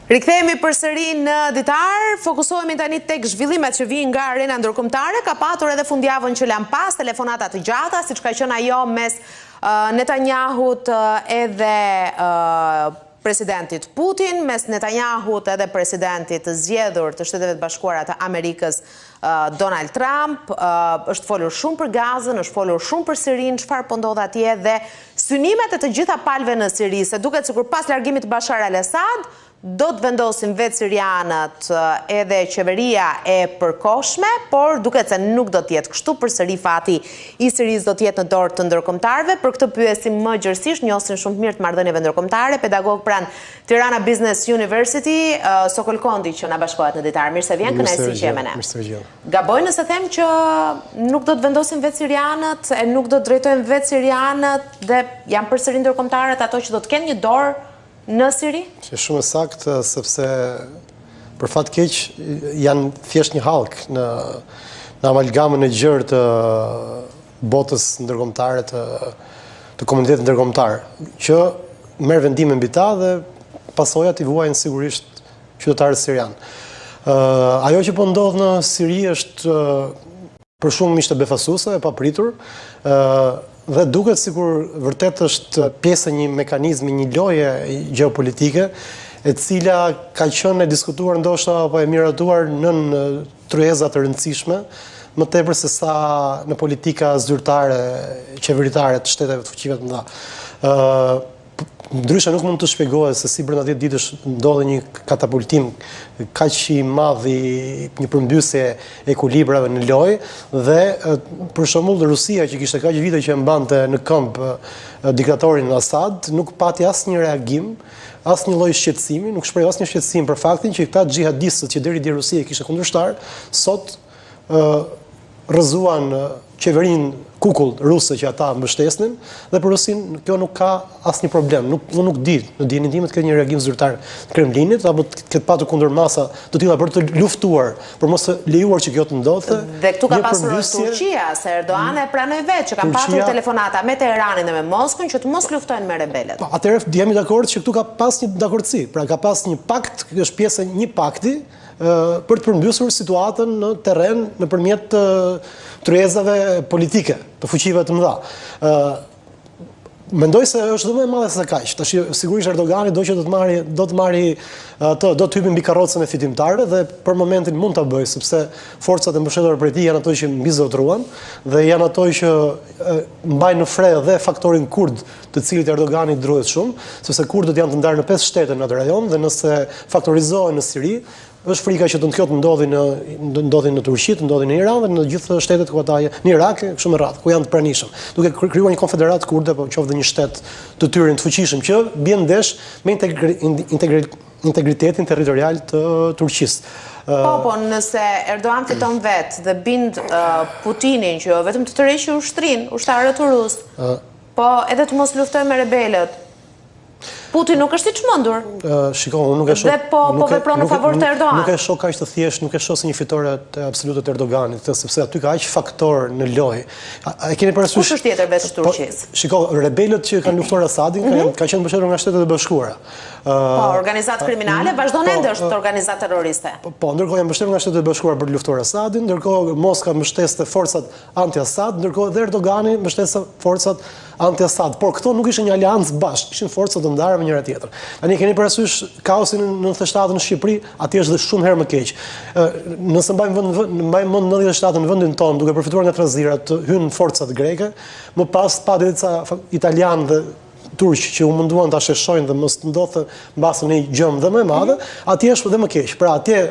Rikthehemi përsëri në ditar, fokusohemi tani tek zhvillimet që vijnë nga arena ndërkombëtare. Ka patur edhe fundjavën që lan pas telefonata të gjata, siç ka qenë ajo mes Netanyahut edhe presidentit Putin, mes Netanyahut edhe presidentit të zgjedhur të Shteteve të Bashkuara të Amerikës Donald Trump. Është folur shumë për Gazën, është folur shumë për Sirin, çfarë po ndodh atje dhe synimet e të gjitha palëve në Siri, se duket sikur pas largimit të Bashar al-Assad do të vendosin vetë sirianët edhe qeveria e përkohshme, por duket se nuk do të jetë kështu. Përsëri fati i Sirisë do të jetë në dorë të ndërkombëtarëve. Për këtë pyesim më gjërësisht, njohin shumë të mirë të marrëdhënieve ndërkombëtare, pedagog pranë Tirana Business University, Sokol Kondi, që na bashkohet në ditar. Mirë se vjen, kënaqësi që jemi ne. Gaboj nëse them që nuk do të vendosin vetë sirianët, e nuk do të drejtojnë vetë sirianët dhe janë përsëri ndërkombëtarët ato që do të kenë një dorë në Siri? Që shumë e saktë, sepse për fat keq janë thjesht një hallkë në amalgamën e gjerë të botës ndërkombëtare të komunitetit ndërkombëtar, që merr vendime mbi ta dhe pasojat i vuajnë sigurisht qytetarët sirian. Ajo që po ndodh në Siri është për shumë ishte befasuese, e papritur, dhe duket sikur vërtet është pjesë e një mekanizmi, një loje gjeopolitike, e cila ka qenë e diskutuar ndoshta apo e miratuar nën tryeza të rëndësishme, më tepër se sa në politika zyrtare, qeveritare të shteteve të fuqive të mëdha. Ndryshe nuk mund të shpjegohet se si brenda 10 ditësh ndodhi një katapultim kaq i madh, një përmbysje e ekuilibrave në lojë dhe për shembull Rusia që kishte kaq vite që e mbante në këmbë diktatorin Assad, nuk pati asnjë reagim, asnjë lloj shqetësimi, nuk shpreh asnjë shqetësim për faktin që këta xhihadistët që deri di Rusia kishte kundërshtar, sot rrëzuan qeverinë kukull ruse që ata mbështesnin, dhe për Rusin kjo nuk ka asnjë problem. Nuk di, në dijenin time të ketë një reagim zyrtar të Kremlinit apo të ketë patur kundër masa të tilla për të luftuar, për mos të lejuar që kjo të ndodhte. Dhe këtu ka pasur Turqia, se Erdogan e pranoi vetë që kanë patur telefonata me Teheranin dhe me Moskën që të mos luftojnë me rebelët. Atëherë jemi dakord që këtu ka pas një dakordsi, pra ka pas një pakt, është pjesë e një pakti për të përmbysur situatën në terren nëpërmjet tryezave politike të fuqive të mëdha. Mendoj se është më e madhe se kaq. Tash sigurisht Erdogani do të hyjë mbi karrocën e fitimtarëve dhe për momentin mund ta bëjë, sepse forcat e mbështetura prej tij janë ato që mbi zotruan dhe janë ato që mbajnë në fre dhe faktorin kurd, të cilit Erdogani druhet shumë, sepse kurdët janë të ndarë në 5 shtete në atë rajon dhe nëse faktorizohen në Siri, është frika që kjo të ndodhin në Turqi, të ndodhin në Iran dhe në gjithë shtetet ku ata janë, në Irak, kështu me radhë, ku janë të pranishëm. Duke krijuar një konfederat kurde, po qoftë një shtet të tyre të fuqishëm që bie ndesh me integritetin territorial të Turqisë. Po, nëse Erdogan fiton vetë dhe bind Putinin që vetëm të tërheqë ushtarët rus, po edhe të mos luftojë me rebelët, Putin nuk është i çmendur. Shiko, unë nuk e shoh. Dhe po vepron në favor të Erdogan. Nuk e shoh kaq të thjesht, nuk e shoh si një fitore absolute të Erdoganit, sepse aty ka aq faktor në lojë. A keni parasysh? Kush është tjetër veç Turqisë? Shiko, rebelët që kanë luftuar Assadin kanë qenë mbështetur nga Shtetet e Bashkuara. Po, organizatë kriminale vazhdon ende është organizatë terroriste. Po, ndërkohë janë mbështetur nga Shtetet e Bashkuara për të luftuar Assadin, ndërkohë Moska mbështeste forcat anti-Assad, ndërkohë dhe Erdogani mbështeste forcat anti-Assad. Por këto nuk ishin një aleancë bashkë, ishin forca të ndara me njëra tjetrën. Tani keni parasysh kaosin në 97 në Shqipëri, atje është dhe shumë herë më keq. Nëse mbajmë mend 97 në vendin tonë, duke përfituar nga trazirat, hyn forcat greke, më pas pa disa italianë dhe turq që u munduan ta sheshojnë dhe mos ndodhte mbas në një gjëm dhe më e madhe, atje është dhe më keq. Pra atje